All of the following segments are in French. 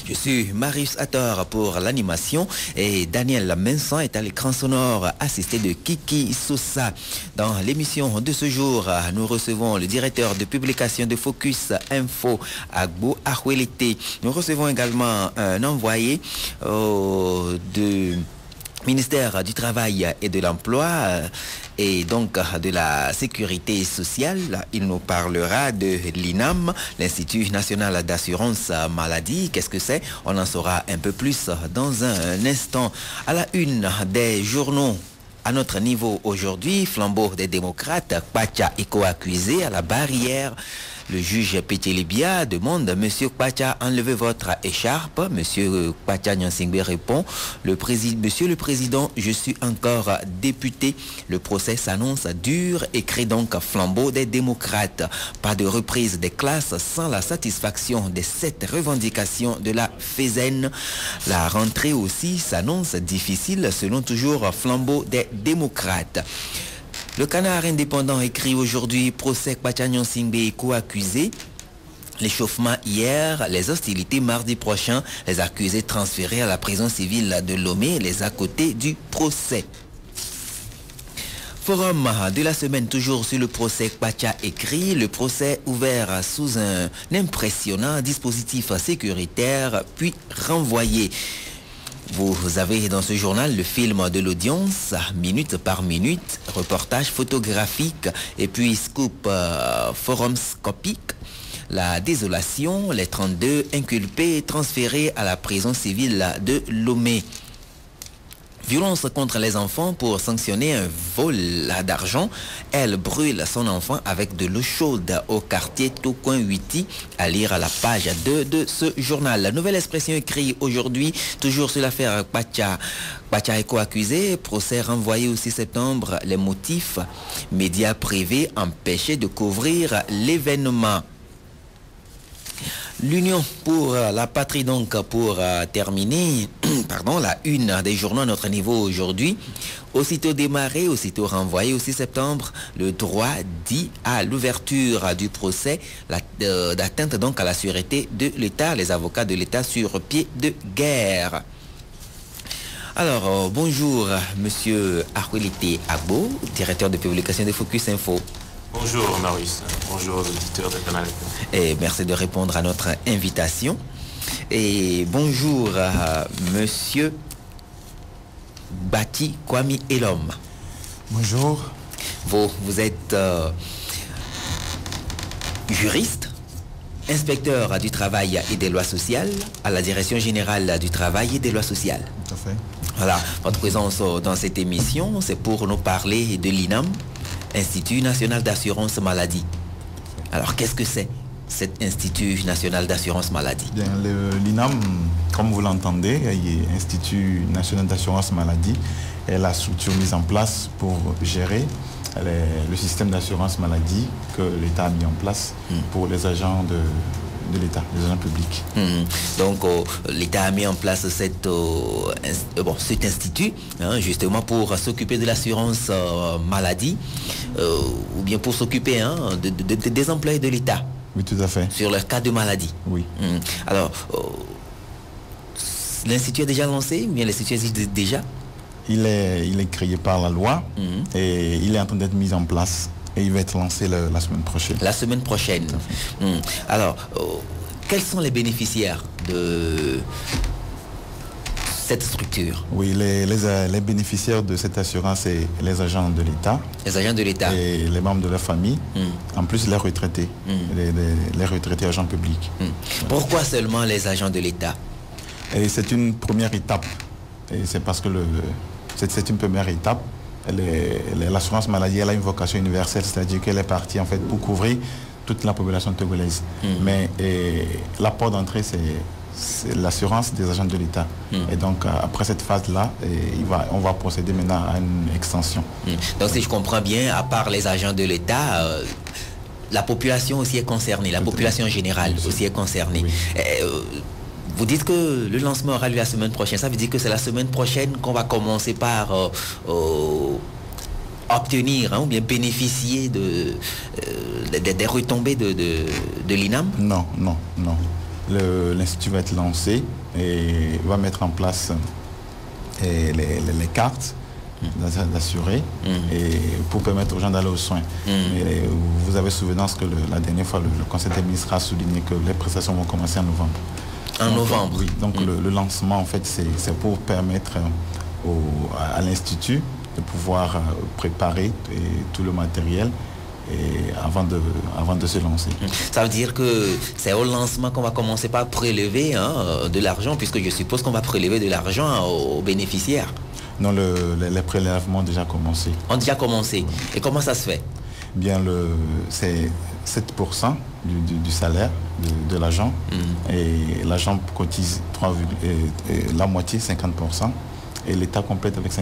Je suis Marius Attor pour l'animation et Daniel Mensan est à l'écran sonore assisté de Kiki Sousa. Dans l'émission de ce jour, nous recevons le directeur de publication de Focus Info, Agbo Ahwelete. Nous recevons également un envoyé du ministère du Travail et de l'Emploi et donc de la Sécurité sociale. Il nous parlera de l'INAM, l'Institut national d'assurance maladie. Qu'est-ce que c'est? On en saura un peu plus dans un instant. À la une des journaux à notre niveau aujourd'hui, flambeau des démocrates, Kwacha est co-accusé à la barrière. Le juge Pété-Libia demande « Monsieur Kwacha, enlevez votre écharpe ». Monsieur Kwacha Nyansingbe répond « Monsieur le Président, je suis encore député. Le procès s'annonce dur et crée donc flambeau des démocrates. Pas de reprise des classes sans la satisfaction des 7 revendications de la FESEN. La rentrée aussi s'annonce difficile selon toujours flambeau des démocrates. Le Canard indépendant écrit aujourd'hui procès Kwacha Nyansingbe co-accusé. L'échauffement hier, les hostilités mardi prochain, les accusés transférés à la prison civile de Lomé, les à côté du procès. Forum de la semaine toujours sur le procès Kwacha écrit, le procès ouvert sous un impressionnant dispositif sécuritaire puis renvoyé. Vous avez dans ce journal le film de l'audience, minute par minute, reportage photographique et puis scoop forumscopique. La désolation, les 32 inculpés transférés à la prison civile de Lomé. Violence contre les enfants pour sanctionner un vol d'argent. Elle brûle son enfant avec de l'eau chaude au quartier Tocoin 8 à lire à la page 2 de ce journal. La nouvelle expression écrite aujourd'hui, toujours sur l'affaire Kwacha. Kwacha est co-accusé, procès renvoyé au 6 septembre. Les motifs, médias privés empêchés de couvrir l'événement. L'Union pour la patrie, donc, pour terminer, pardon, la une des journaux à notre niveau aujourd'hui. Aussitôt démarré, aussitôt renvoyé au 6 septembre, le droit dit à l'ouverture du procès d'atteinte donc à la sûreté de l'État, les avocats de l'État sur pied de guerre. Alors, bonjour, monsieur Ahwelete Agbo, directeur de publication de Focus Info. Bonjour Marius, bonjour aux auditeurs de Canal. Et merci de répondre à notre invitation. Et bonjour à monsieur Bati Kwame Elom. Bonjour. Vous êtes juriste, inspecteur du travail et des lois sociales à la Direction générale du travail et des lois sociales. Tout à fait. Voilà, votre présence dans cette émission, c'est pour nous parler de l'INAM, Institut national d'assurance maladie. Alors, qu'est-ce que c'est, cet Institut national d'assurance maladie? Bien, l'INAM, comme vous l'entendez, Institut national d'assurance maladie, est la structure mise en place pour gérer le système d'assurance maladie que l'État a mis en place pour les agents de l'État, les agents publics. Donc, l'État a mis en place cet institut, hein, justement pour s'occuper de l'assurance maladie, ou bien pour s'occuper des employés de l'État. Oui, tout à fait. Sur leur cas de maladie. Oui. Alors, l'institut est déjà lancé, ou bien l'institut existe déjà? Il est créé par la loi et il est en train d'être mis en place. Et il va être lancé la semaine prochaine. La semaine prochaine. Alors, quels sont les bénéficiaires de cette structure? Oui, les bénéficiaires de cette assurance, c'est les agents de l'État. Les agents de l'État. Et les membres de la famille. En plus, les retraités. Les retraités agents publics. Pourquoi seulement les agents de l'État? C'est une première étape. Et c'est parce que c'est une première étape. L'assurance maladie, elle a une vocation universelle, c'est-à-dire qu'elle est partie en fait pour couvrir toute la population togolaise. Mais l'apport d'entrée, c'est l'assurance des agents de l'État. Et donc, après cette phase-là, on va procéder maintenant à une extension. Donc, si je comprends bien, à part les agents de l'État, la population aussi est concernée, la population générale aussi est concernée. Oui. Vous dites que le lancement aura lieu la semaine prochaine. Ça veut dire que c'est la semaine prochaine qu'on va commencer par obtenir ou bien bénéficier des retombées de l'INAM? Non, non, non. l'Institut va être lancé et va mettre en place les cartes d'assurés et pour permettre aux gens d'aller aux soins. Mais vous avez souvenance que la dernière fois, le Conseil des ministres a souligné que les prestations vont commencer en novembre. En novembre. Oui, donc le lancement, en fait, c'est pour permettre à l'Institut de pouvoir préparer tout le matériel et avant de se lancer. Ça veut dire que c'est au lancement qu'on va commencer par prélever de l'argent, puisque je suppose qu'on va prélever de l'argent aux bénéficiaires. Non, les prélèvements ont déjà commencé. Ont déjà commencé. Et comment ça se fait? Bien, c'est 7% du salaire de l'agent et l'agent cotise la moitié, 50%, et l'État complète avec 50%.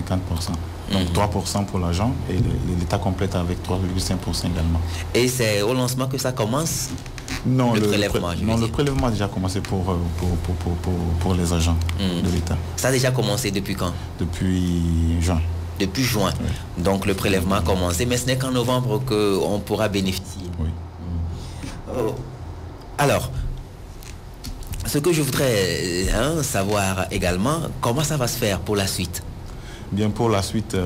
Donc 3% pour l'agent et l'État complète avec 3,5% également. Et c'est au lancement que ça commence? Non, le prélèvement a déjà commencé pour les agents de l'État. Ça a déjà commencé depuis quand? Depuis juin. Depuis juin. Oui. Donc le prélèvement a commencé, mais ce n'est qu'en novembre qu'on pourra bénéficier. Oui. Alors, ce que je voudrais savoir également, comment ça va se faire pour la suite? Bien, pour la suite,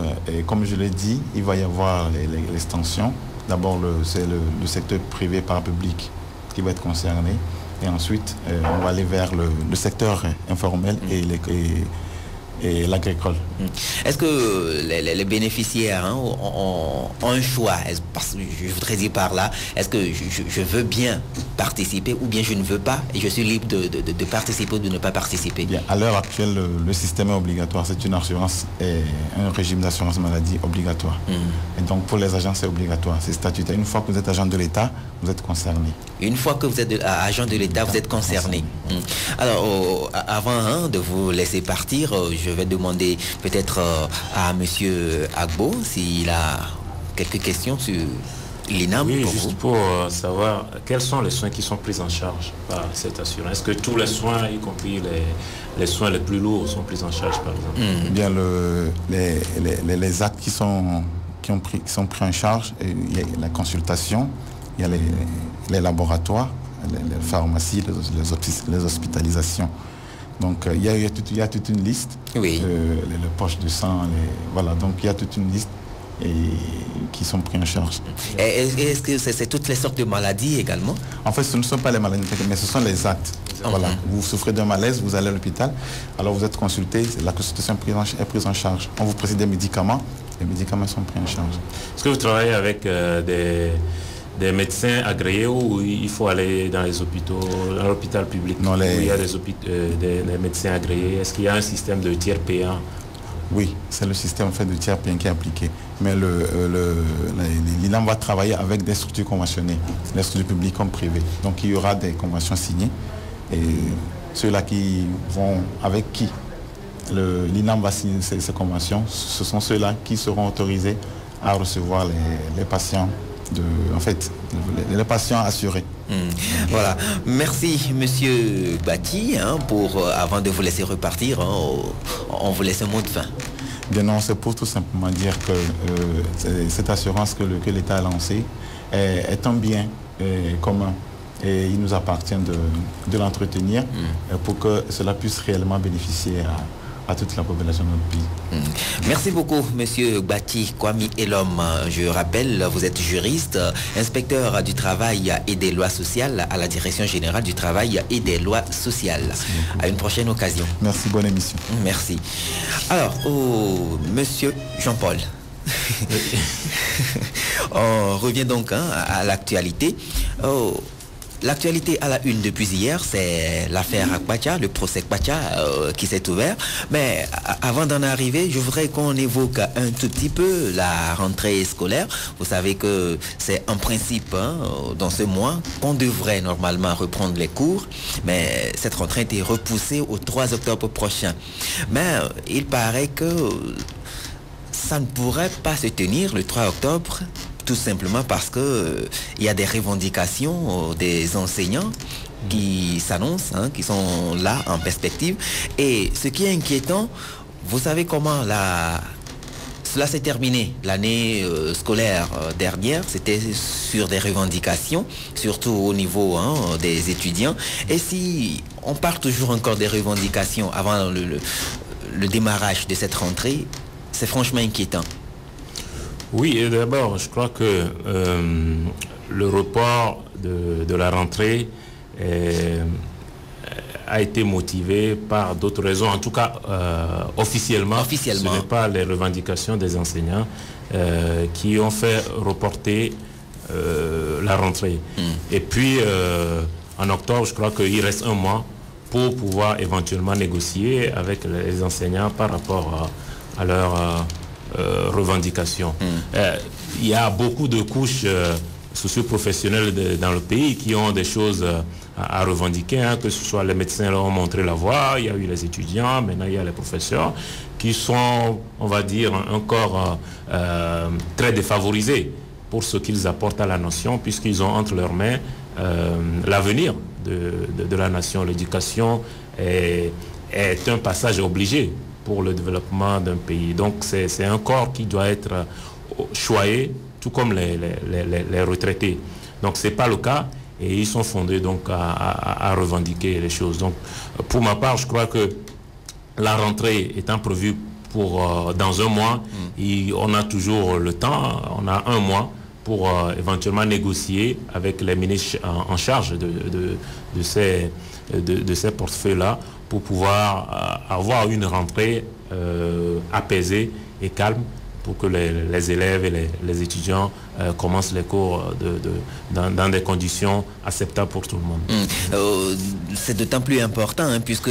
comme je l'ai dit, il va y avoir l'extension. D'abord, c'est le secteur privé par public qui va être concerné. Et ensuite, on va aller vers le secteur informel et l'agricole. Est-ce que les bénéficiaires ont un choix? Je voudrais dire par là, est-ce que je veux bien participer ou bien je ne veux pas et je suis libre de participer ou de ne pas participer? Bien, à l'heure actuelle, le système est obligatoire. C'est une assurance, un régime d'assurance maladie obligatoire. Et donc pour les agents, c'est obligatoire. C'est statutaire. Une fois que vous êtes agent de l'État, vous êtes concerné. Une fois que vous êtes agent de l'État, vous êtes concerné. Alors, avant de vous laisser partir, je vais demander peut-être à M. Agbo s'il a quelques questions sur l'INAM. Oui, juste pour savoir quels sont les soins qui sont pris en charge par cette assurance. Est-ce que tous les soins, y compris les soins les plus lourds, sont pris en charge, par exemple? Bien, les actes qui sont pris en charge, il y a la consultation, il y a les laboratoires, les pharmacies, les hospitalisations. Donc il y a toute une liste, oui. Les poches de sang, voilà, donc il y a toute une liste qui sont pris en charge. Est-ce que c'est toutes les sortes de maladies également? En fait, ce ne sont pas les maladies, mais ce sont les actes. Voilà. Vous souffrez d'un malaise, vous allez à l'hôpital, alors vous êtes consulté, la consultation est prise en charge. On vous prescrit des médicaments, les médicaments sont pris en charge. Est-ce que vous travaillez avec des médecins agréés ou il faut aller dans les hôpitaux, dans l'hôpital public? Non, où il y a des médecins agréés? Est-ce qu'il y a un système de tiers payant? Oui, c'est le système en fait, de tiers payant qui est appliqué. Mais l'INAM va travailler avec des structures conventionnées, les structures publiques comme privées. Donc il y aura des conventions signées et ceux-là qui vont avec qui l'INAM va signer ces conventions, ce sont ceux-là qui seront autorisés à recevoir les patients. Les patients assurés. Voilà. Merci, Monsieur Bati, avant de vous laisser repartir, on vous laisse un mot de fin. Bien non, c'est pour tout simplement dire que cette assurance que l'État a lancée est un bien commun et il nous appartient de l'entretenir pour que cela puisse réellement bénéficier à toute la population de notre pays. Merci beaucoup, Monsieur Bati Kwame Elom. Je rappelle, vous êtes juriste, inspecteur du travail et des lois sociales à la Direction générale du travail et des lois sociales. À une prochaine occasion. Merci, bonne émission. Merci. Alors, Monsieur Jean-Paul. On revient donc à l'actualité. L'actualité à la une depuis hier, c'est l'affaire Akpacha, le procès Akpacha qui s'est ouvert. Mais avant d'en arriver, je voudrais qu'on évoque un tout petit peu la rentrée scolaire. Vous savez que c'est en principe dans ce mois qu'on devrait normalement reprendre les cours. Mais cette rentrée a été repoussée au 3 octobre prochain. Mais il paraît que ça ne pourrait pas se tenir le 3 octobre. Tout simplement parce que il y a des revendications des enseignants qui s'annoncent, qui sont là en perspective. Et ce qui est inquiétant, vous savez comment cela s'est terminé. L'année scolaire dernière, c'était sur des revendications, surtout au niveau des étudiants. Et si on parle toujours encore des revendications avant le démarrage de cette rentrée, c'est franchement inquiétant. Oui, et d'abord, je crois que le report de la rentrée a été motivé par d'autres raisons. En tout cas, officiellement, ce n'est pas les revendications des enseignants qui ont fait reporter la rentrée. Et puis, en octobre, je crois qu'il reste un mois pour pouvoir éventuellement négocier avec les enseignants par rapport à leurs revendications. Il y a beaucoup de couches socio-professionnelles dans le pays qui ont des choses à revendiquer, que ce soit les médecins leur ont montré la voie, il y a eu les étudiants, maintenant il y a les professeurs qui sont, on va dire, encore très défavorisés pour ce qu'ils apportent à la nation, puisqu'ils ont entre leurs mains l'avenir de la nation. L'éducation est un passage obligé pour le développement d'un pays. Donc c'est un corps qui doit être choyé, tout comme les retraités. Donc ce n'est pas le cas et ils sont fondés donc à revendiquer les choses. Donc pour ma part, je crois que la rentrée étant prévue pour dans un mois, on a toujours le temps, on a un mois pour éventuellement négocier avec les ministres en charge de ces portefeuilles-là pour pouvoir avoir une rentrée apaisée et calme pour que les élèves et les étudiants commencent les cours dans des conditions acceptables pour tout le monde. C'est d'autant plus important puisque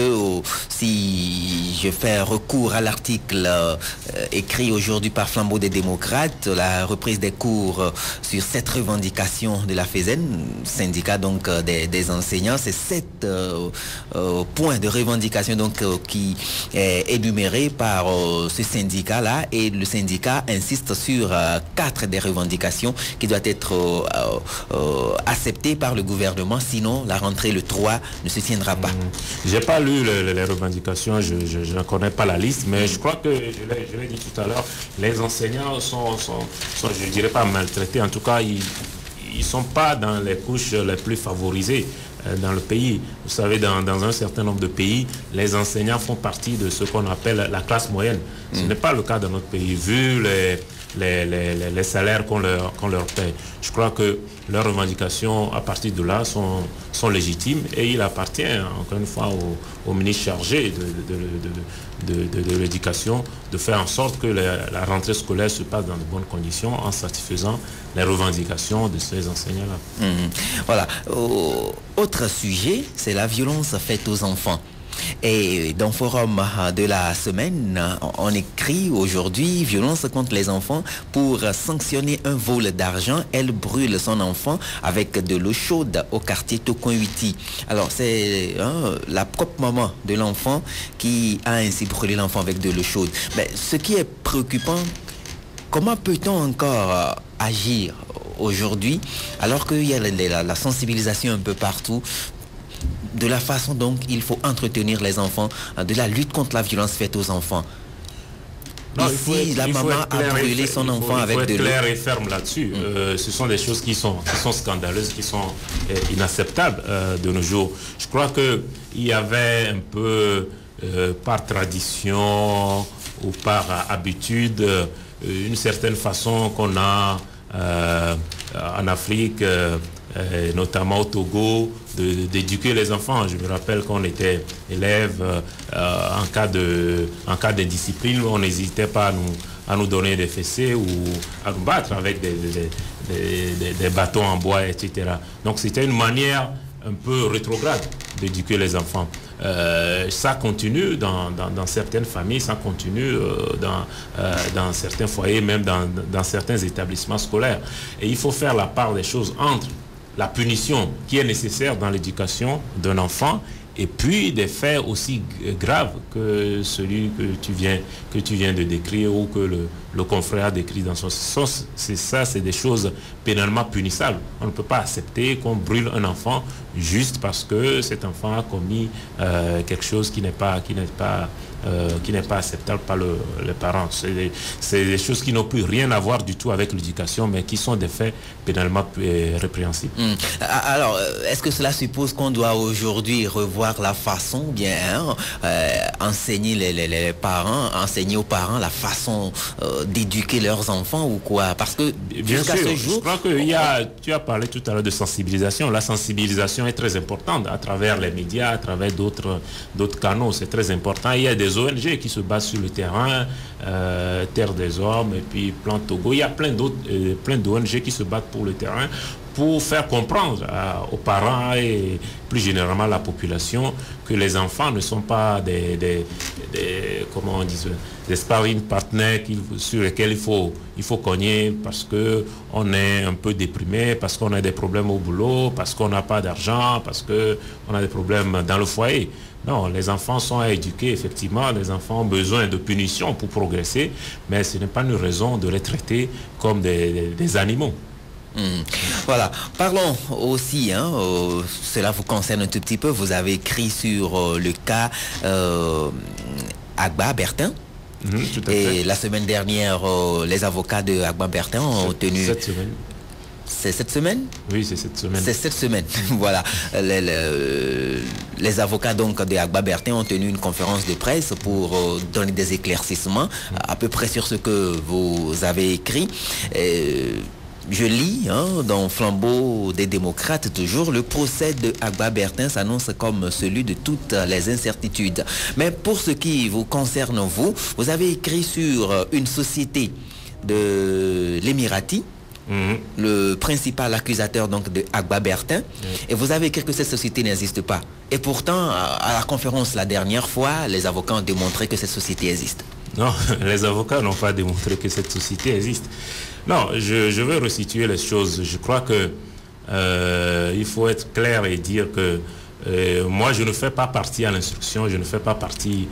si je fais recours à l'article écrit aujourd'hui par Flambeau des démocrates, la reprise des cours sur cette revendication de la FESEN, syndicat donc des enseignants, c'est 7 points de revendication donc qui est énuméré par ce syndicat-là, et le syndicat insiste sur 4 des revendications qui doivent être acceptées par le gouvernement, sinon la rentrée le 3 ne se tiendra pas. J'ai pas lu les revendications, je ne connais pas la liste, mais je crois que, je l'ai dit tout à l'heure, les enseignants sont, je ne dirais pas maltraités, en tout cas ils ne sont pas dans les couches les plus favorisées dans le pays. Vous savez, dans un certain nombre de pays, les enseignants font partie de ce qu'on appelle la classe moyenne. Ce n'est pas le cas dans notre pays, vu les salaires qu'on leur paie. Je crois que leurs revendications, à partir de là, sont légitimes, et il appartient, encore une fois, au ministre chargé de l'éducation de faire en sorte que la rentrée scolaire se passe dans de bonnes conditions en satisfaisant les revendications de ces enseignants-là. Voilà. Autre sujet, c'est la violence faite aux enfants. Et dans le forum de la semaine, on écrit aujourd'hui « Violence contre les enfants pour sanctionner un vol d'argent. Elle brûle son enfant avec de l'eau chaude au quartier Tokoinwiti ». Alors c'est la propre maman de l'enfant qui a ainsi brûlé l'enfant avec de l'eau chaude. Mais ce qui est préoccupant, comment peut-on encore agir aujourd'hui alors qu'il y a la sensibilisation un peu partout de la façon dont il faut entretenir les enfants, de la lutte contre la violence faite aux enfants? Non, ici, la maman a brûlé son enfant avec de l'eau. Il faut être clair et ferme là-dessus. Ce sont des choses qui sont scandaleuses, qui sont inacceptables de nos jours. Je crois qu'il y avait un peu, par tradition ou par habitude, une certaine façon qu'on a en Afrique, notamment au Togo, d'éduquer les enfants. Je me rappelle qu'on était élèves, en cas d'indiscipline, on n'hésitait pas à nous donner des fessées ou à nous battre avec des bâtons en bois, etc. Donc c'était une manière un peu rétrograde d'éduquer les enfants. Ça continue dans certaines familles, ça continue dans certains foyers, même dans certains établissements scolaires. Et il faut faire la part des choses entre la punition qui est nécessaire dans l'éducation d'un enfant et puis des faits aussi graves que celui que tu viens de décrire ou que le confrère a décrit dans son sens. C'est des choses pénalement punissables. On ne peut pas accepter qu'on brûle un enfant juste parce que cet enfant a commis quelque chose qui n'est pas qui n'est pas acceptable par les parents. C'est des choses qui n'ont plus rien à voir du tout avec l'éducation, mais qui sont des faits pénalement répréhensibles. Alors, est-ce que cela suppose qu'on doit aujourd'hui revoir la façon, bien enseigner les parents, enseigner aux parents la façon d'éduquer leurs enfants ou quoi? Parce que jusqu'à ce jour... Je crois que tu as parlé tout à l'heure de sensibilisation. La sensibilisation est très importante à travers les médias, à travers d'autres canaux. C'est très important. Il y a des ONG qui se basent sur le terrain, Terre des Hommes et puis Plan Togo. Il y a plein d'ONG qui se battent pour le terrain pour faire comprendre aux parents et plus généralement à la population que les enfants ne sont pas comment on dit, des sparring partners sur lesquels il faut cogner parce qu'on est un peu déprimé, parce qu'on a des problèmes au boulot, parce qu'on n'a pas d'argent, parce qu'on a des problèmes dans le foyer. Non, les enfants sont à éduquer, effectivement. Les enfants ont besoin de punitions pour progresser, mais ce n'est pas une raison de les traiter comme des animaux. Voilà, parlons aussi, cela vous concerne un tout petit peu, vous avez écrit sur le cas Agba Bertin. Et la semaine dernière, les avocats de Agba Bertin ont tenu... Cette semaine. C'est cette semaine? Oui, c'est cette semaine. C'est cette semaine, voilà. Les avocats donc de Agba Bertin ont tenu une conférence de presse pour donner des éclaircissements à peu près sur ce que vous avez écrit. Je lis dans Flambeau des démocrates toujours, le procès de Agba Bertin s'annonce comme celui de toutes les incertitudes. Mais pour ce qui vous concerne, vous avez écrit sur une société de l'Émirati, le principal accusateur donc de Agba Bertin, et vous avez écrit que cette société n'existe pas. Et pourtant, à la conférence la dernière fois, les avocats ont démontré que cette société existe. Non, les avocats n'ont pas démontré que cette société existe. Non, je veux resituer les choses. Je crois que il faut être clair et dire que moi, je ne fais pas partie à l'instruction, je ne fais pas partie,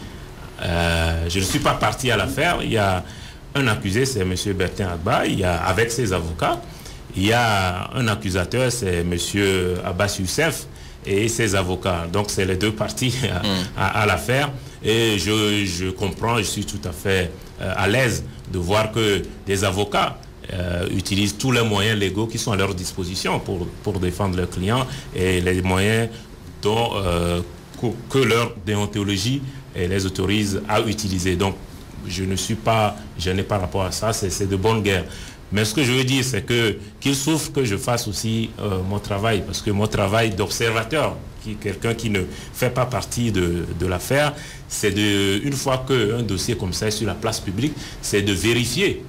je ne suis pas partie à l'affaire. Il y a un accusé, c'est M. Bertin Agba, il y a, avec ses avocats. Il y a un accusateur, c'est M. Abbas Youssef et ses avocats. Donc, c'est les deux parties à l'affaire. Et je comprends, je suis tout à fait à l'aise de voir que des avocats utilisent tous les moyens légaux qui sont à leur disposition pour défendre leurs clients et les moyens que leur déontologie les autorise à utiliser. Donc, je n'ai pas rapport à ça, c'est de bonne guerre. Mais ce que je veux dire, c'est qu'il souffre que je fasse aussi mon travail, parce que mon travail d'observateur, quelqu'un qui ne fait pas partie de l'affaire, c'est une fois qu'un dossier comme ça est sur la place publique, c'est de vérifier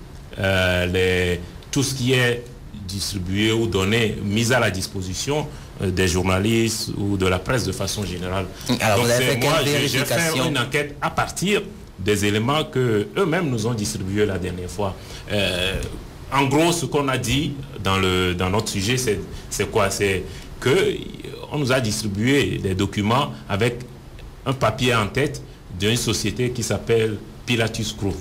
tout ce qui est distribué ou donné, mis à la disposition des journalistes ou de la presse de façon générale. Alors, donc j'ai fait une enquête à partir des éléments que eux-mêmes nous ont distribués la dernière fois. En gros, ce qu'on a dit dans notre sujet, c'est quoi? C'est qu'on nous a distribué des documents avec un papier en tête d'une société qui s'appelle Pilatus Group.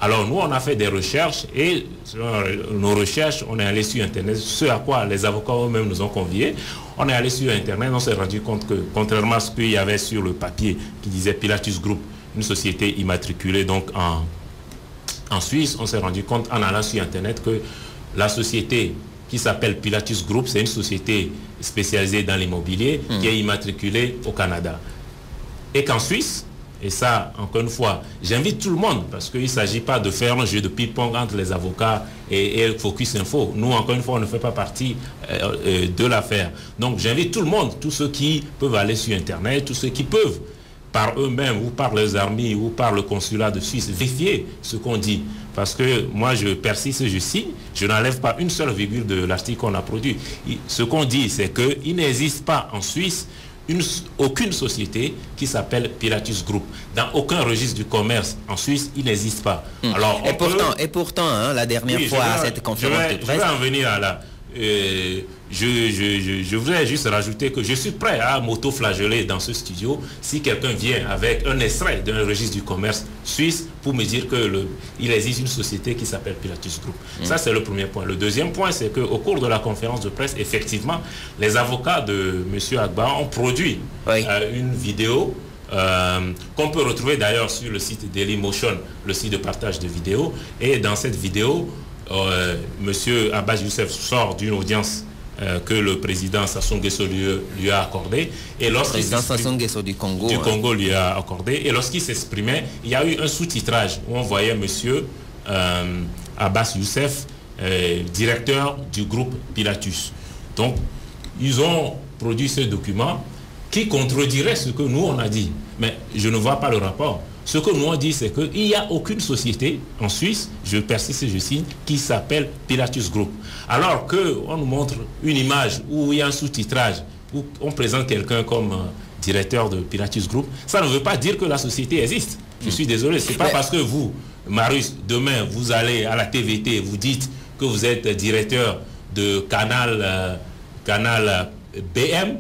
Alors nous, on a fait des recherches et selon nos recherches, on est allé sur Internet, ce à quoi les avocats eux-mêmes nous ont conviés. On est allé sur Internet, on s'est rendu compte que, contrairement à ce qu'il y avait sur le papier qui disait Pilatus Group, une société immatriculée donc en Suisse, on s'est rendu compte en allant sur Internet que la société qui s'appelle Pilatus Group, c'est une société spécialisée dans l'immobilier qui est immatriculée au Canada. Et qu'en Suisse, et ça, encore une fois, j'invite tout le monde, parce qu'il ne s'agit pas de faire un jeu de ping-pong entre les avocats et Focus Info. Nous, encore une fois, on ne fait pas partie de l'affaire. Donc, j'invite tout le monde, tous ceux qui peuvent aller sur Internet, tous ceux qui peuvent, par eux-mêmes ou par les armées ou par le consulat de Suisse, vérifier ce qu'on dit. Parce que moi, je persiste, je signe, je n'enlève pas une seule virgule de l'article qu'on a produit. Ce qu'on dit, c'est qu'il n'existe pas en Suisse aucune société qui s'appelle Pilatus Group. Dans aucun registre du commerce en Suisse, il n'existe pas. Alors, et pourtant, la dernière fois, à cette conférence de presse... Je vais en venir à là. Je voudrais juste rajouter que je suis prêt à m'auto-flageller dans ce studio si quelqu'un vient avec un extrait d'un registre du commerce suisse pour me dire qu'il existe une société qui s'appelle Pilatus Group. Ça, c'est le premier point. Le deuxième point, c'est qu'au cours de la conférence de presse, effectivement, les avocats de M. Agba ont produit une vidéo qu'on peut retrouver d'ailleurs sur le site Dailymotion, le site de partage de vidéos. Et dans cette vidéo, Monsieur Abbas Youssef sort d'une audience que le président Sassou Nguesso lui a accordé. Et le président Sassou Nguesso du Congo. Du Congo lui a accordé. Et lorsqu'il s'exprimait, il y a eu un sous-titrage où on voyait Monsieur Abbas Youssef, directeur du groupe Pilatus. Donc, ils ont produit ce document qui contredirait ce que nous on a dit. Mais je ne vois pas le rapport. Ce que nous on dit, c'est qu'il n'y a aucune société en Suisse, je persiste et je signe, qui s'appelle Pilatus Group. Alors qu'on nous montre une image où il y a un sous-titrage, où on présente quelqu'un comme directeur de Pilatus Group, ça ne veut pas dire que la société existe. Je suis désolé, c'est pas parce que vous, Marius, demain, vous allez à la TVT, vous dites que vous êtes directeur de canal BM,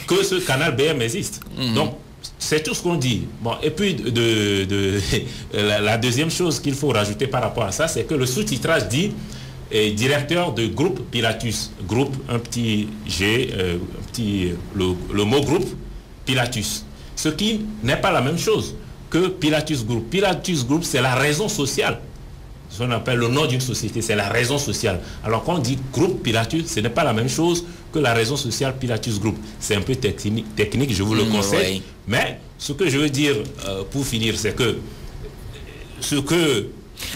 que ce canal BM existe. Donc, c'est tout ce qu'on dit. Bon, et puis, la deuxième chose qu'il faut rajouter par rapport à ça, c'est que le sous-titrage dit directeur de groupe Pilatus. Groupe, un petit G, le mot groupe, Pilatus. Ce qui n'est pas la même chose que Pilatus Group. Pilatus Group, c'est la raison sociale. Ce qu'on appelle le nom d'une société, c'est la raison sociale. Alors quand on dit groupe Pilatus, ce n'est pas la même chose que la raison sociale Pilatus Group. C'est un peu technique, je vous le conseille. Oui. Mais ce que je veux dire pour finir, c'est que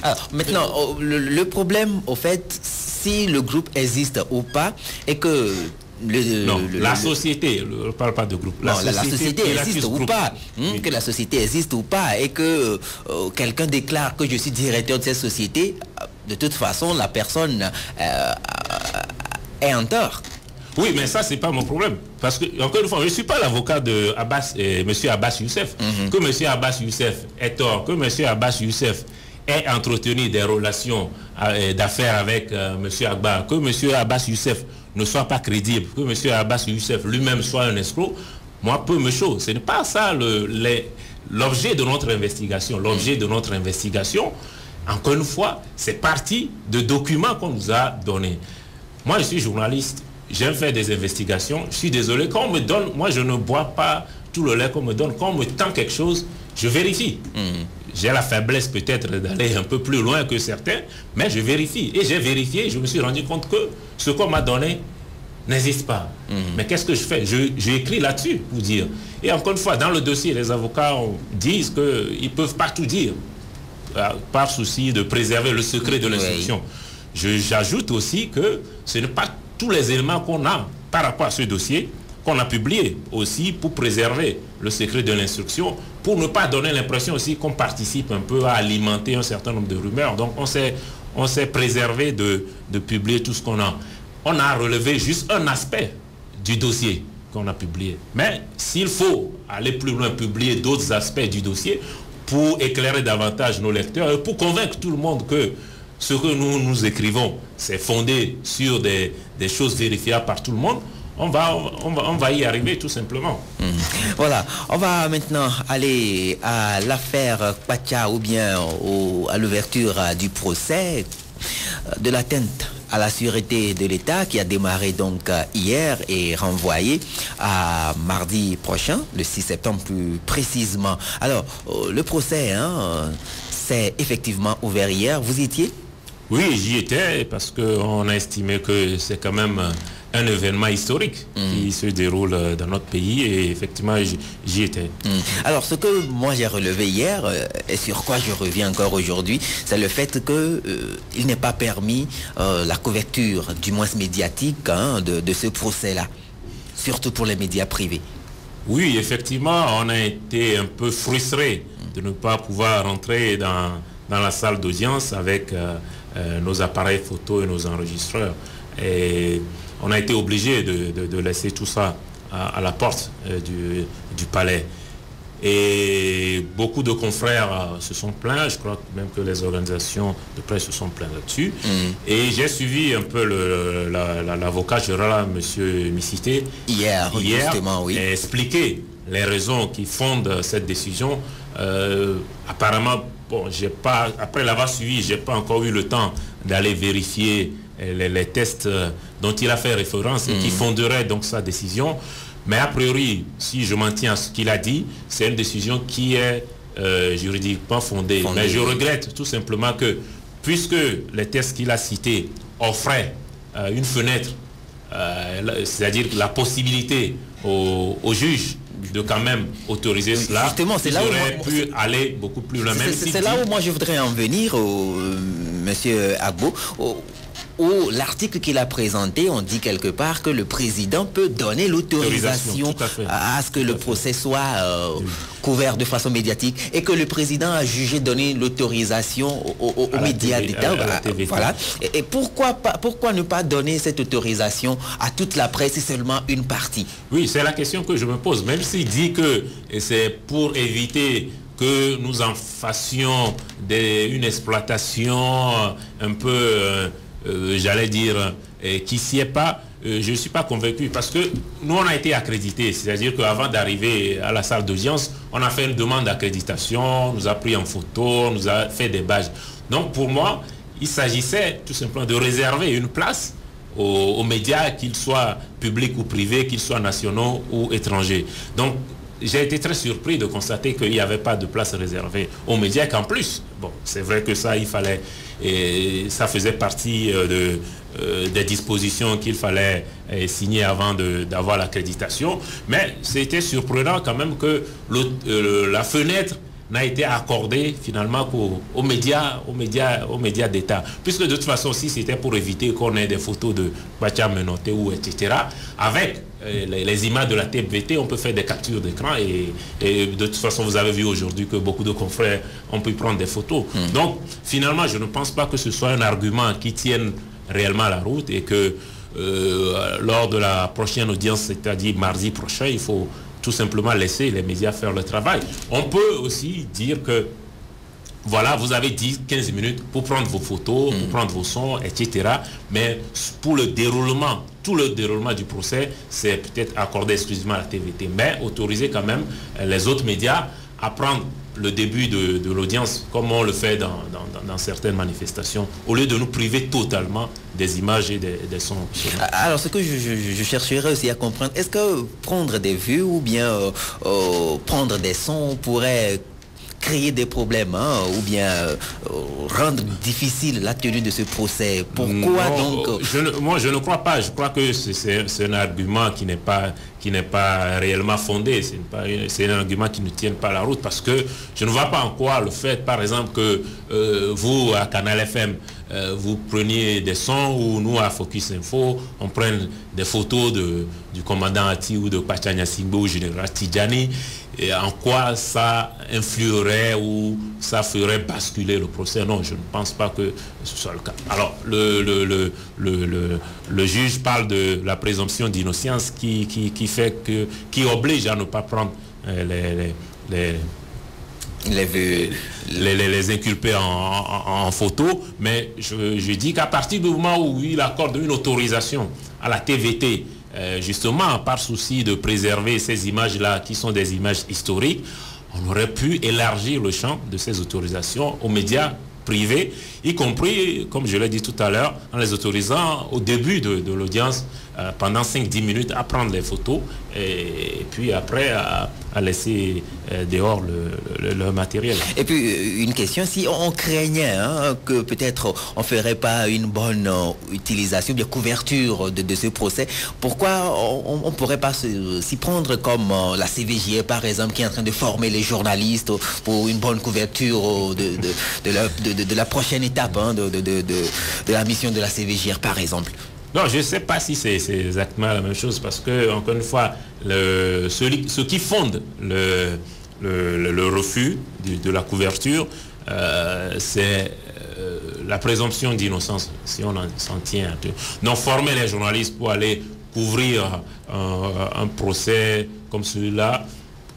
Alors maintenant, le problème, au fait, si le groupe existe ou pas, et que la société, je ne parle pas de groupe. La société existe ou pas, que la société existe ou pas, et que quelqu'un déclare que je suis directeur de cette société, de toute façon, la personne est en tort. Oui, mais ça, c'est pas mon problème. Parce que, encore une fois, je ne suis pas l'avocat de M. Abbas Youssef. Que M. Abbas Youssef ait tort, que M. Abbas Youssef ait entretenu des relations d'affaires avec M. Agba, que M. Abbas Youssef ne soit pas crédible, que M. Abbas Youssef lui-même soit un escroc, moi, peu me chaud. Ce n'est pas ça l'objet de notre investigation. L'objet de notre investigation, encore une fois, c'est parti de documents qu'on nous a donnés. Moi, je suis journaliste, j'aime faire des investigations. Je suis désolé, quand on me donne, moi, je ne bois pas tout le lait qu'on me donne. Quand on me tend quelque chose, je vérifie. J'ai la faiblesse peut-être d'aller un peu plus loin que certains, mais je vérifie. Et j'ai vérifié, je me suis rendu compte que ce qu'on m'a donné n'existe pas. Mais qu'est-ce que je fais? J'ai écrit là-dessus pour dire. Et encore une fois, dans le dossier, les avocats disent qu'ils ne peuvent pas tout dire, par souci de préserver le secret de l'instruction. J'ajoute aussi que ce n'est pas tous les éléments qu'on a par rapport à ce dossier qu'on a publié aussi pour préserver le secret de l'instruction, pour ne pas donner l'impression aussi qu'on participe un peu à alimenter un certain nombre de rumeurs. Donc on s'est préservé de publier tout ce qu'on a. On a relevé juste un aspect du dossier qu'on a publié. Mais s'il faut aller plus loin, publier d'autres aspects du dossier pour éclairer davantage nos lecteurs et pour convaincre tout le monde que ce que nous écrivons, c'est fondé sur des choses vérifiables par tout le monde, on va y arriver tout simplement. Voilà, on va maintenant aller à l'affaire Kwacha ou bien à l'ouverture du procès de l'atteinte à la sûreté de l'État qui a démarré donc hier et renvoyé à mardi prochain, le 6 septembre plus précisément. Alors, le procès s'est effectivement ouvert hier. Vous y étiez? Oui, j'y étais parce qu'on a estimé que c'est quand même un événement historique qui se déroule dans notre pays et effectivement j'y étais. Alors ce que moi j'ai relevé hier et sur quoi je reviens encore aujourd'hui, c'est le fait qu'il n'est pas permis la couverture du moins médiatique de ce procès-là, surtout pour les médias privés. Oui, effectivement, on a été un peu frustrés de ne pas pouvoir rentrer dans la salle d'audience avec nos appareils photo et nos enregistreurs. Et on a été obligé de laisser tout ça à la porte du palais. Et beaucoup de confrères se sont plaints, je crois même que les organisations de presse se sont plaints là-dessus. Et j'ai suivi un peu l'avocat général, M. Missité, hier justement, oui. Et expliqué les raisons qui fondent cette décision. Apparemment, bon, après l'avoir suivi, je n'ai pas encore eu le temps d'aller vérifier les tests dont il a fait référence et qui fonderaient donc sa décision. Mais a priori, si je m'en tiens à ce qu'il a dit, c'est une décision qui est juridiquement fondée. Mais je regrette tout simplement que, puisque les tests qu'il a cités offraient une fenêtre, c'est-à-dire la possibilité au juge de quand même autoriser cela, justement, c'est là où aurait pu aller beaucoup plus loin. C'est là où moi je voudrais en venir, monsieur Agbo. Où l'article qu'il a présenté, on dit quelque part que le président peut donner l'autorisation à ce que le procès soit couvert de façon médiatique et que le président a jugé donner l'autorisation aux médias d'État. Voilà. Et pourquoi ne pas donner cette autorisation à toute la presse et seulement une partie? Oui, c'est la question que je me pose. Même s'il dit que c'est pour éviter que nous en fassions une exploitation un peu... j'allais dire, qui s'y est pas, je ne suis pas convaincu parce que nous on a été accrédités, c'est-à-dire qu'avant d'arriver à la salle d'audience, on a fait une demande d'accréditation, nous a pris en photo, nous a fait des badges. Donc pour moi, il s'agissait tout simplement de réserver une place aux médias, qu'ils soient publics ou privés, qu'ils soient nationaux ou étrangers. Donc j'ai été très surpris de constater qu'il n'y avait pas de place réservée aux médias, qu'en plus, bon, c'est vrai que ça, il fallait, et ça faisait partie des dispositions qu'il fallait signer avant d'avoir l'accréditation, mais c'était surprenant quand même que la fenêtre n'a été accordée finalement qu'aux médias d'État. Puisque de toute façon, si c'était pour éviter qu'on ait des photos de Bacha Menoté ou etc., avec les images de la TVT, on peut faire des captures d'écran et de toute façon, vous avez vu aujourd'hui que beaucoup de confrères ont pu prendre des photos. Donc, finalement, je ne pense pas que ce soit un argument qui tienne réellement la route et que lors de la prochaine audience, c'est-à-dire mardi prochain, il faut tout simplement laisser les médias faire le travail. On peut aussi dire que voilà, vous avez 10-15 minutes pour prendre vos photos, pour prendre vos sons, etc. Mais pour le déroulement, tout le déroulement du procès, c'est peut-être accordé exclusivement à la TVT. Mais autoriser quand même les autres médias à prendre le début de l'audience, comme on le fait dans certaines manifestations, au lieu de nous priver totalement des images et des sons. Alors, ce que je chercherais aussi à comprendre, est-ce que prendre des vues ou bien prendre des sons pourrait créer des problèmes ou bien rendre difficile la tenue de ce procès? Pourquoi donc moi, je ne crois pas. Je crois que c'est un argument qui n'est pas réellement fondé. C'est un argument qui ne tient pas la route parce que je ne vois pas en quoi le fait, par exemple, que vous, à Canal FM, vous preniez des sons ou nous, à Focus Info, on prenne des photos du commandant Ati ou de Pachanya Simbo ou général Tidjani, et en quoi ça influerait ou ça ferait basculer le procès. Non, je ne pense pas que ce soit le cas. Alors, le juge parle de la présomption d'innocence qui oblige à ne pas prendre les inculpés en photo, mais je dis qu'à partir du moment où il accorde une autorisation à la TVT, justement par souci de préserver ces images-là qui sont des images historiques, on aurait pu élargir le champ de ces autorisations aux médias privés, y compris, comme je l'ai dit tout à l'heure, en les autorisant au début de l'audience, pendant 5-10 minutes, à prendre les photos et puis après à laisser dehors le matériel. Et puis une question, si on craignait que peut-être on ne ferait pas une bonne utilisation, bien couverture de ce procès, pourquoi on ne pourrait pas s'y prendre comme la CVJR par exemple, qui est en train de former les journalistes pour une bonne couverture de la prochaine étape de la mission de la CVJR par exemple? Non, je ne sais pas si c'est exactement la même chose parce que, encore une fois, ce qui fonde le refus de la couverture, c'est la présomption d'innocence, si on s'en tient un peu. Donc, former les journalistes pour aller couvrir un procès comme celui-là,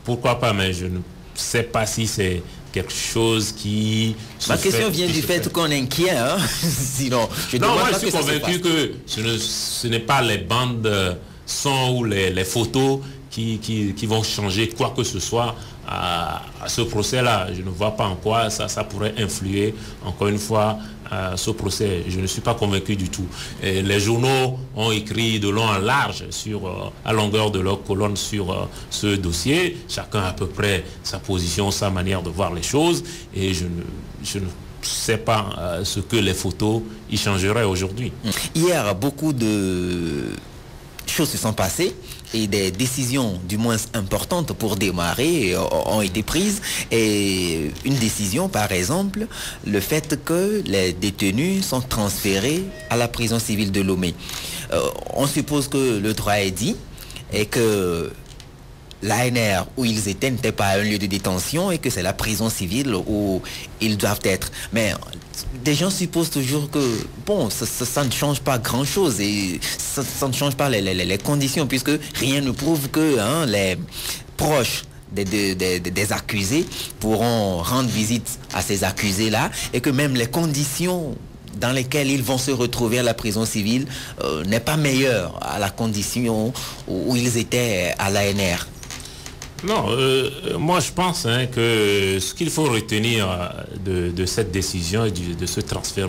pourquoi pas, mais je ne sais pas si c'est quelque chose qui... Ma question vient du fait qu'on est inquiet, sinon... Non, moi je suis convaincu que ce n'est pas les bandes son ou les photos qui vont changer quoi que ce soit ce procès-là. Je ne vois pas en quoi ça pourrait influer, encore une fois, ce procès. Je ne suis pas convaincu du tout. Et les journaux ont écrit de long en large, à longueur de leur colonne sur ce dossier. Chacun a à peu près sa position, sa manière de voir les choses. Et je ne sais pas ce que les photos y changeraient aujourd'hui. Hier, beaucoup de choses se sont passées et des décisions du moins importantes pour démarrer ont été prises. Et une décision, par exemple, le fait que les détenus sont transférés à la prison civile de Lomé. On suppose que le droit est dit et que l'ANR où ils étaient n'était pas un lieu de détention et que c'est la prison civile où ils doivent être. Mais des gens supposent toujours que, bon, ça ne change pas grand-chose et ça ne change pas les conditions, puisque rien ne prouve que les proches des accusés pourront rendre visite à ces accusés-là et que même les conditions dans lesquelles ils vont se retrouver à la prison civile n'est pas meilleure à la condition où ils étaient à l'ANR. Non, moi je pense que ce qu'il faut retenir de cette décision et de ce transfert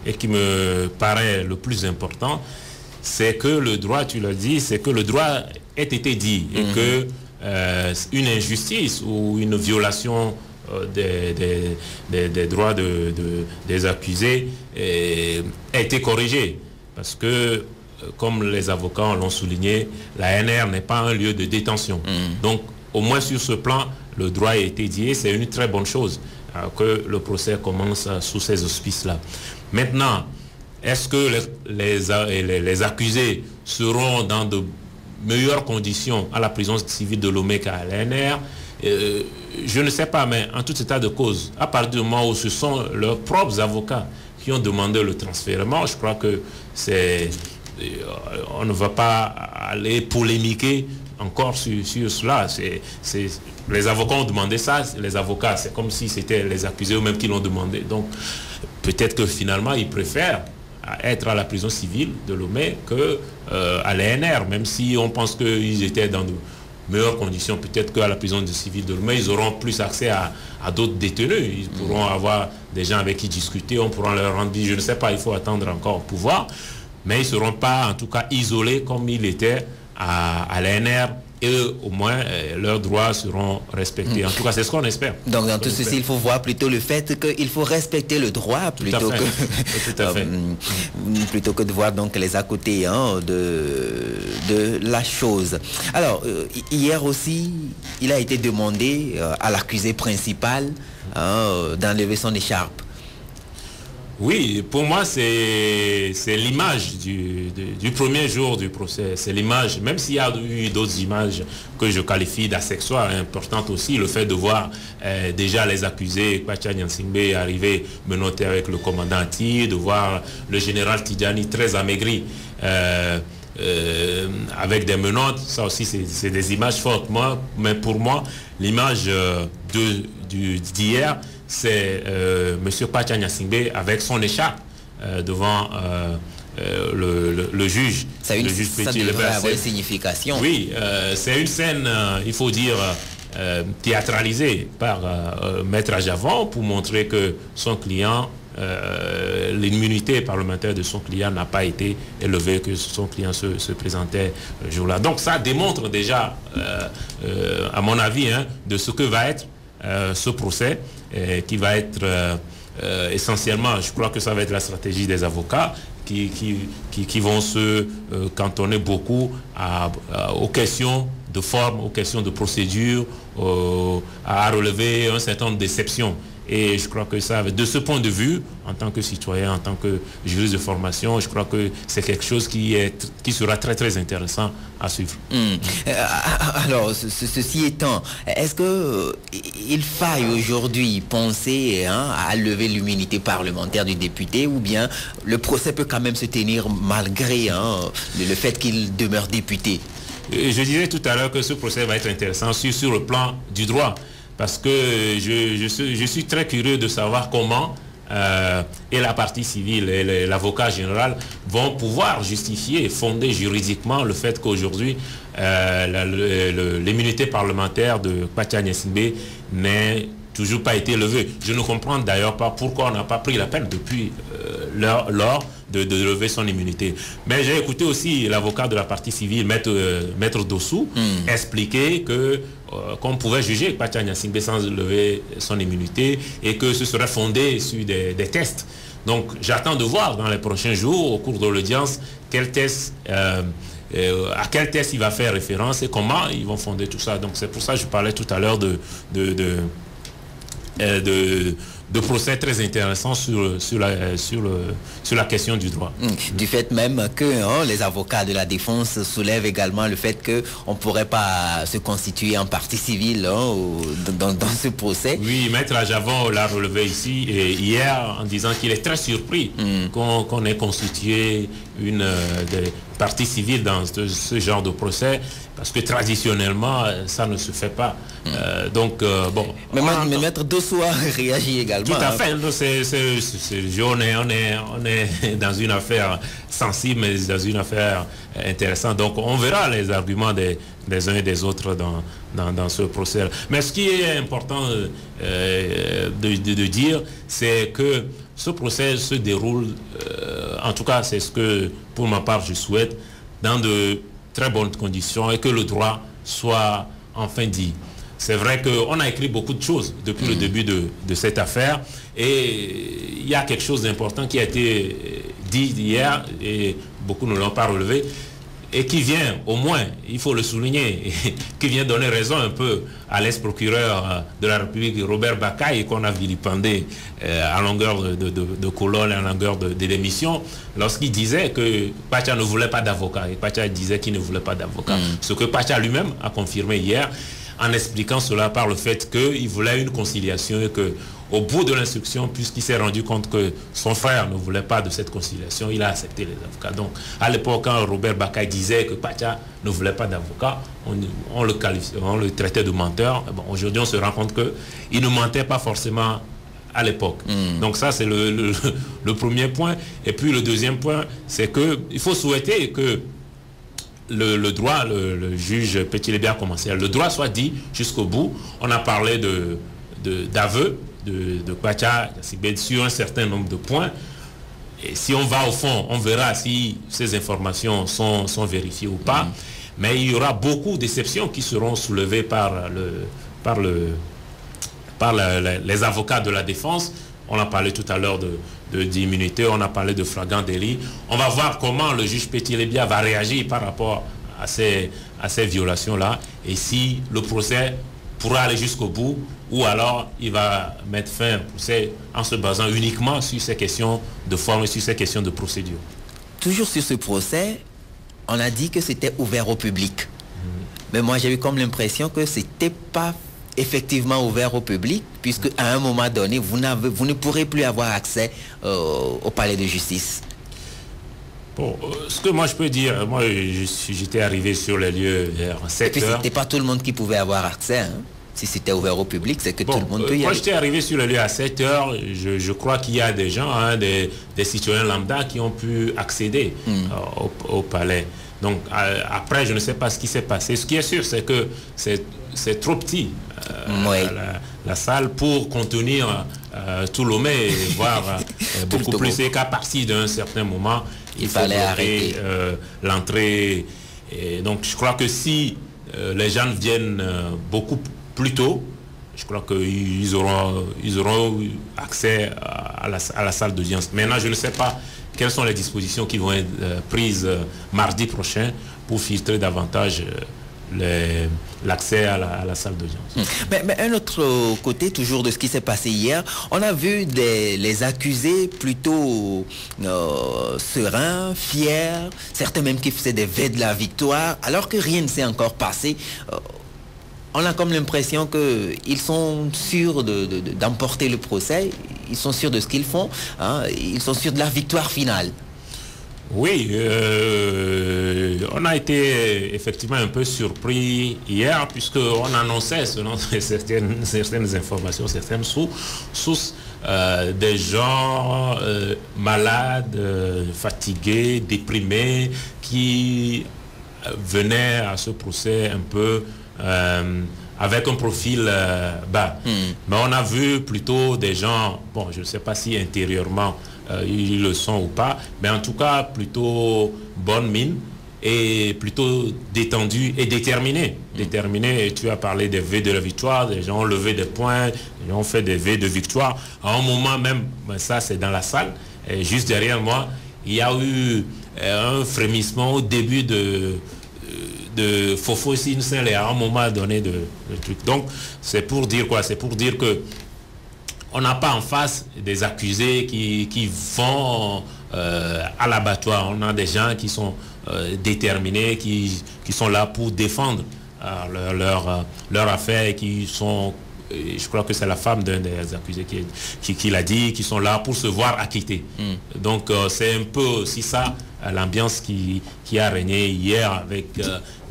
et qui me paraît le plus important, c'est que le droit, tu l'as dit, c'est que le droit ait été dit et que une injustice ou une violation des droits des accusés a été corrigée. Parce que, comme les avocats l'ont souligné, l'ANR n'est pas un lieu de détention. Donc, au moins sur ce plan, le droit a été dit. C'est une très bonne chose que le procès commence sous ces auspices-là. Maintenant, est-ce que les accusés seront dans de meilleures conditions à la prison civile de Lomé qu'à l'ANR? Je ne sais pas, mais en tout état de cause, à partir du moment où ce sont leurs propres avocats qui ont demandé le transfèrement, je crois que on ne va pas aller polémiquer encore sur cela. Les avocats ont demandé ça, les avocats, c'est comme si c'était les accusés eux-mêmes qui l'ont demandé. Donc, peut-être que finalement, ils préfèrent être à la prison civile de Lomé qu'à l'ANR, même si on pense qu'ils étaient dans de meilleures conditions. Peut-être qu'à la prison civile de Lomé, ils auront plus accès à d'autres détenus. Ils pourront avoir des gens avec qui discuter, on pourra leur rendre visite. Je ne sais pas, il faut attendre encore pour voir. Mais ils ne seront pas, en tout cas, isolés comme ils étaient à l'ANR, et au moins leurs droits seront respectés. En tout cas, c'est ce qu'on espère. Donc dans tout ceci, il faut voir plutôt le fait qu'il faut respecter le droit plutôt que de voir donc les à côté de la chose. Alors, hier aussi, il a été demandé à l'accusé principal d'enlever son écharpe. Oui, pour moi, c'est l'image du premier jour du procès. C'est l'image, même s'il y a eu d'autres images que je qualifie d'accessoires, importantes aussi, le fait de voir déjà les accusés, Kwacha Nyansingbe arriver menotté avec le commandant Ati, de voir le général Tidjani très amaigri, avec des menottes, ça aussi c'est des images fortes. Mais pour moi, l'image d'hier, c'est M. Kwacha Nyansingbe avec son écharpe devant le juge. Ça devrait avoir une signification. Oui, c'est une scène, il faut dire, théâtralisée par Maître Ajavon pour montrer que son client, l'immunité parlementaire de son client n'a pas été élevée, que son client se présentait le jour-là. Donc ça démontre déjà, à mon avis, de ce que va être ce procès, qui va être essentiellement, je crois que ça va être la stratégie des avocats qui vont se cantonner beaucoup aux questions de forme, aux questions de procédure, à relever un certain nombre d'exceptions. Et je crois que ça, de ce point de vue, en tant que citoyen, en tant que juriste de formation, je crois que c'est quelque chose qui sera très très intéressant à suivre. Alors, ceci étant, est-ce qu'il faille aujourd'hui penser à lever l'immunité parlementaire du député, ou bien le procès peut quand même se tenir malgré le fait qu'il demeure député? Je disais tout à l'heure que ce procès va être intéressant sur le plan du droit. Parce que je suis très curieux de savoir comment et la partie civile et l'avocat général vont pouvoir justifier et fonder juridiquement le fait qu'aujourd'hui l'immunité parlementaire de Kpacha Gnassingbé n'ait toujours pas été levée. Je ne comprends d'ailleurs pas pourquoi on n'a pas pris la peine depuis lors de lever son immunité. Mais j'ai écouté aussi l'avocat de la partie civile, Maître Dossou, expliquer que qu'on pouvait juger Kpacha Gnassingbé sans lever son immunité et que ce serait fondé sur des tests. Donc j'attends de voir dans les prochains jours, au cours de l'audience, quel test, à quel test il va faire référence et comment ils vont fonder tout ça. Donc c'est pour ça que je parlais tout à l'heure de procès très intéressants sur la question du droit. Du fait même que les avocats de la défense soulèvent également le fait qu'on ne pourrait pas se constituer en partie civile dans ce procès. Oui, Maître Ajavon l'a relevé ici et hier en disant qu'il est très surpris qu'on ait constitué une partie civile dans ce genre de procès, parce que traditionnellement ça ne se fait pas. Bon. Mais Maître Dossou a réagi également. Tout à fait. On est dans une affaire sensible, mais dans une affaire intéressante. Donc on verra les arguments des uns et des autres dans ce procès. Mais ce qui est important de dire, c'est que ce procès se déroule, en tout cas c'est ce que pour ma part je souhaite, dans de très bonnes conditions et que le droit soit enfin dit. C'est vrai qu'on a écrit beaucoup de choses depuis le début de cette affaire et il y a quelque chose d'important qui a été dit hier et beaucoup ne l'ont pas relevé et qui vient, au moins, il faut le souligner, qui vient donner raison un peu à l'ex-procureur de la République, Robert Bakaï, qu'on a vilipendé à longueur de colonne, à longueur de l'émission, lorsqu'il disait que Kpacha ne voulait pas d'avocat. Et Kpacha disait qu'il ne voulait pas d'avocat. Ce que Kpacha lui-même a confirmé hier, en expliquant cela par le fait qu'il voulait une conciliation et qu'au bout de l'instruction, puisqu'il s'est rendu compte que son frère ne voulait pas de cette conciliation, il a accepté les avocats. Donc, à l'époque, quand Robert Bakaï disait que Kpacha ne voulait pas d'avocat, on le traitait de menteur. Bon, aujourd'hui, on se rend compte qu'il ne mentait pas forcément à l'époque. Donc ça, c'est le premier point. Et puis, le deuxième point, c'est qu'il faut souhaiter que le droit, le juge Petit-Lébia a commencé, le droit soit dit jusqu'au bout. On a parlé d'aveu de Kpacha sur un certain nombre de points. Et si on va au fond, on verra si ces informations sont vérifiées ou pas. Mais il y aura beaucoup d'exceptions qui seront soulevées par les avocats de la défense. On a parlé tout à l'heure d'immunité, on a parlé de flagrant délit. On va voir comment le juge Petit-Lébia va réagir par rapport à ces violations-là. Et si le procès pourra aller jusqu'au bout, ou alors il va mettre fin au procès en se basant uniquement sur ces questions de forme et sur ces questions de procédure. Toujours sur ce procès, on a dit que c'était ouvert au public. Mais moi j'ai eu comme l'impression que c'était pas effectivement ouvert au public, puisque à un moment donné, vous ne pourrez plus avoir accès au palais de justice. Bon, ce que moi je peux dire, moi j'étais arrivé sur les lieux vers 7 heures. C'était pas tout le monde qui pouvait avoir accès, hein. Si c'était ouvert au public, c'est que tout le monde peut y aller. Moi j'étais arrivé sur les lieux à 7 heures, je crois qu'il y a des gens, hein, des citoyens lambda qui ont pu accéder au palais. Donc après, je ne sais pas ce qui s'est passé. Ce qui est sûr, c'est que c'est trop petit, la salle, pour contenir tout Lomé et voir beaucoup plus. Et qu'à partir d'un certain moment, il fallait arrêter l'entrée. Donc je crois que si les gens viennent beaucoup plus tôt, je crois qu'ils auront accès à la salle d'audience. Maintenant, je ne sais pas quelles sont les dispositions qui vont être prises mardi prochain pour filtrer davantage l'accès à la salle d'audience. Mais un autre côté, toujours de ce qui s'est passé hier, on a vu les accusés plutôt sereins, fiers, certains même qui faisaient des vœux de la victoire, alors que rien ne s'est encore passé. On a comme l'impression qu'ils sont sûrs d'emporter le procès, ils sont sûrs de ce qu'ils font, hein, ils sont sûrs de la victoire finale. Oui, on a été effectivement un peu surpris hier puisqu'on annonçait, selon certaines informations, certaines sources, des gens malades, fatigués, déprimés, qui venaient à ce procès un peu avec un profil bas. Mais on a vu plutôt des gens, bon, je ne sais pas si intérieurement ils le sont ou pas, mais en tout cas plutôt bonne mine et plutôt détendu et déterminé. Déterminé, et tu as parlé des vœux de la victoire, des gens ont levé des points, des gens ont fait des vœux de victoire. À un moment même, ben ça c'est dans la salle, et juste derrière moi, il y a eu un frémissement au début de Fofo Sinsel et à un moment donné de truc. Donc c'est pour dire quoi? C'est pour dire que on n'a pas en face des accusés qui vont à l'abattoir. On a des gens qui sont déterminés, qui sont là pour défendre leur affaire et qui sont, je crois que c'est la femme d'un des accusés qui l'a dit, qui sont là pour se voir acquittés. Donc c'est un peu aussi ça l'ambiance qui a régné hier avec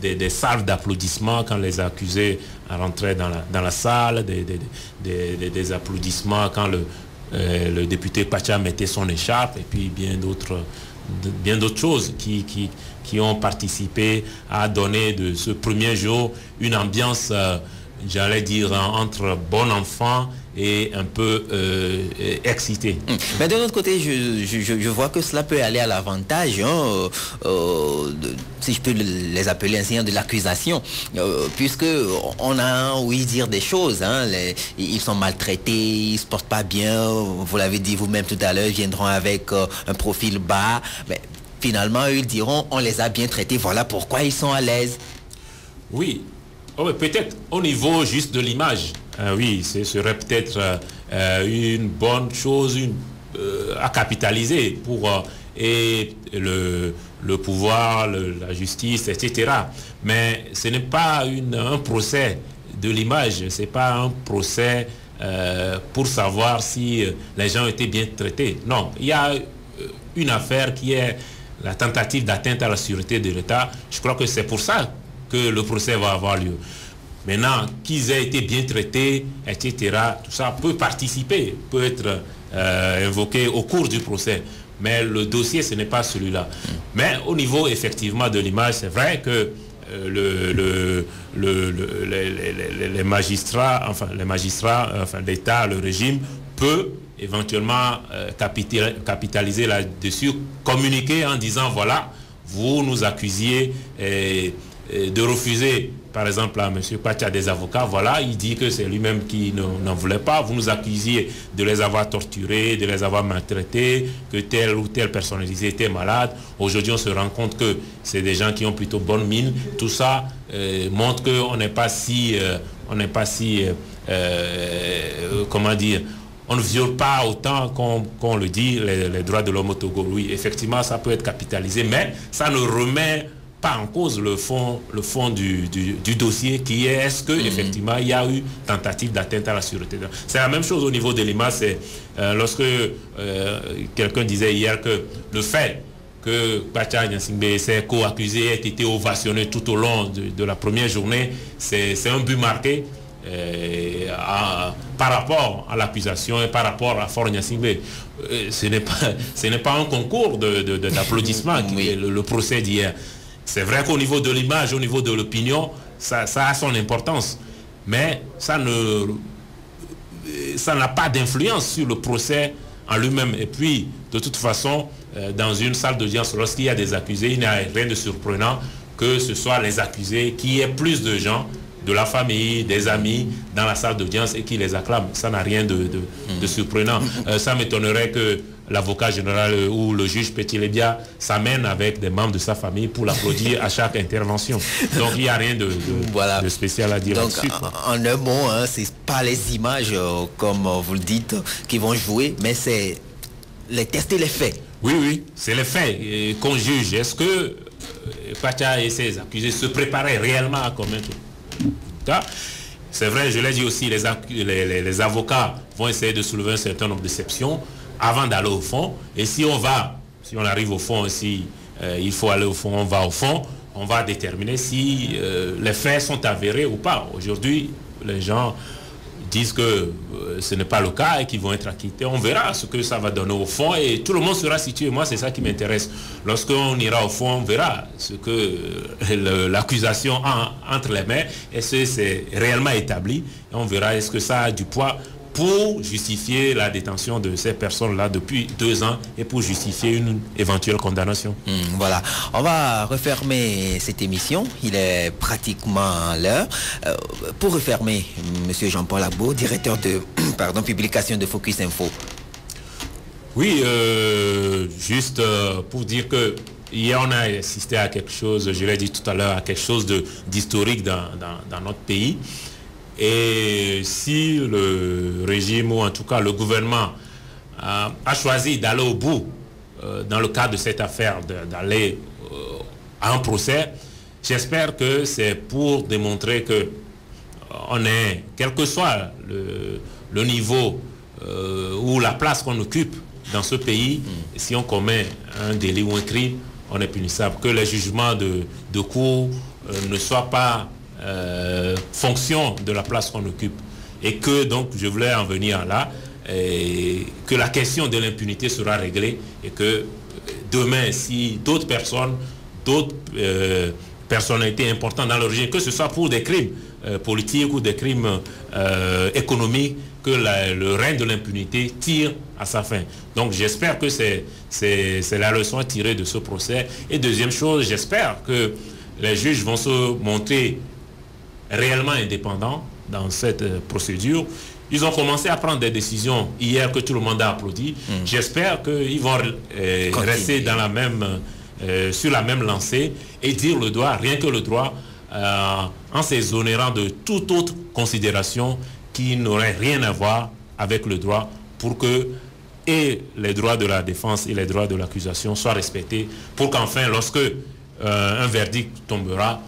des salves d'applaudissements quand les accusés rentraient dans la salle, des applaudissements quand le député Pacha mettait son écharpe, et puis bien d'autres choses qui ont participé à donner de ce premier jour une ambiance, j'allais dire, entre bon enfant et un peu excité. Mais de l'autre côté, je vois que cela peut aller à l'avantage, si je peux les appeler ainsi, de l'accusation, puisque on a ouï dire des choses, ils sont maltraités, ils ne se portent pas bien, vous l'avez dit vous-même tout à l'heure, ils viendront avec un profil bas, mais finalement eux, ils diront on les a bien traités, voilà pourquoi ils sont à l'aise. Oui. Oh, peut-être au niveau juste de l'image, oui, ce serait peut-être une bonne chose à capitaliser pour et le pouvoir, la justice, etc. Mais ce n'est pas un procès de l'image, ce n'est pas un procès pour savoir si les gens étaient bien traités. Non, il y a une affaire qui est la tentative d'atteinte à la sûreté de l'État. Je crois que c'est pour ça que le procès va avoir lieu. Maintenant, qu'ils aient été bien traités, etc., tout ça peut participer, peut être invoqué au cours du procès. Mais le dossier, ce n'est pas celui-là. Mais au niveau, effectivement, de l'image, c'est vrai que les magistrats, l'État, le régime, peut éventuellement capitaliser là-dessus, communiquer en disant, voilà, vous nous accusiez de refuser, par exemple, à M. Pacha des avocats, voilà, il dit que c'est lui-même qui n'en voulait pas. Vous nous accusiez de les avoir torturés, de les avoir maltraités, que telle ou telle personnalité était malade. Aujourd'hui, on se rend compte que c'est des gens qui ont plutôt bonne mine. Tout ça montre qu'on n'est pas si, comment dire, on ne viole pas autant qu'on le dit les droits de l'homme au Togo. Oui, effectivement, ça peut être capitalisé, mais ça ne remet pas en cause le fond du dossier qui est-ce que effectivement il y a eu tentative d'atteinte à la sûreté. C'est la même chose au niveau de l'image. C'est lorsque quelqu'un disait hier que le fait que Pacha Gnassingbé, ses co-accusés, aient été ovationnés tout au long de la première journée, c'est un but marqué par rapport à l'accusation et par rapport à Faure Gnassingbé. Ce n'est pas un concours d'applaudissements le procès d'hier. C'est vrai qu'au niveau de l'image, au niveau de l'opinion, ça a son importance. Mais ça n'a pas d'influence sur le procès en lui-même. Et puis, de toute façon, dans une salle d'audience, lorsqu'il y a des accusés, il n'y a rien de surprenant que ce soit les accusés, qu'il y ait plus de gens, de la famille, des amis, dans la salle d'audience et qui les acclament. Ça n'a rien de surprenant. Ça m'étonnerait que l'avocat général ou le juge Petit-Lebia s'amène avec des membres de sa famille pour l'applaudir à chaque intervention. Donc il n'y a rien de spécial à dire là-dessus. En un mot, c'est pas les images, comme vous le dites, qui vont jouer, mais c'est les tests et les faits. Oui, c'est les faits qu'on juge. Est-ce que Pacha et ses accusés se préparaient réellement à commettre? C'est vrai, je l'ai dit aussi, les avocats vont essayer de soulever un certain nombre d'exceptions avant d'aller au fond. Et si on va Si on arrive au fond, si il faut aller au fond, on va au fond. On va déterminer si les faits sont avérés ou pas. Aujourd'hui, les gens disent que ce n'est pas le cas et qu'ils vont être acquittés. On verra ce que ça va donner au fond et tout le monde sera situé. Moi, c'est ça qui m'intéresse. Lorsqu'on ira au fond, on verra ce que l'accusation a entre les mains. Est-ce que c'est réellement établi? Et on verra est-ce que ça a du poids pour justifier la détention de ces personnes-là depuis 2 ans et pour justifier une éventuelle condamnation. Voilà, on va refermer cette émission, il est pratiquement l'heure. Pour refermer, M. Jean-Paul Agbo, directeur de publication de Focus Info. Oui, juste pour dire que hier on a assisté à quelque chose, je l'ai dit tout à l'heure, à quelque chose d'historique dans notre pays. Et si le régime, ou en tout cas le gouvernement, a choisi d'aller au bout dans le cadre de cette affaire, d'aller à un procès, j'espère que c'est pour démontrer que on est, quel que soit le niveau ou la place qu'on occupe dans ce pays, si on commet un délit ou un crime, on est punissable. Que les jugements de cour ne soient pas fonction de la place qu'on occupe. Et que donc, je voulais en venir là, et que la question de l'impunité sera réglée et que demain, si d'autres personnes, d'autres personnalités importantes dans l'origine, que ce soit pour des crimes politiques ou des crimes économiques, que le règne de l'impunité tire à sa fin. Donc j'espère que c'est la leçon à tirer de ce procès. Et deuxième chose, j'espère que les juges vont se montrer réellement indépendants dans cette procédure. Ils ont commencé à prendre des décisions hier que tout le monde a applaudi. J'espère qu'ils vont rester dans sur la même lancée et dire le droit, rien que le droit, en s'exonérant de toute autre considération qui n'aurait rien à voir avec le droit, pour que et les droits de la défense et les droits de l'accusation soient respectés, pour qu'enfin, lorsque un verdict tombera,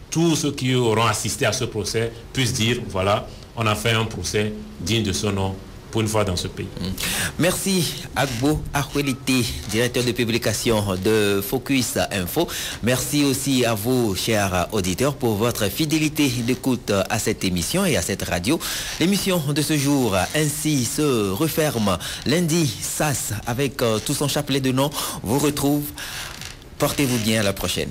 tous ceux qui auront assisté à ce procès puissent dire, voilà, on a fait un procès digne de son nom pour une fois dans ce pays. Merci Agbo Akwelite, directeur de publication de Focus Info. Merci aussi à vous, chers auditeurs, pour votre fidélité d'écoute à cette émission et à cette radio. L'émission de ce jour ainsi se referme. Lundi, SAS, avec tout son chapelet de noms, vous retrouve. Portez-vous bien, à la prochaine.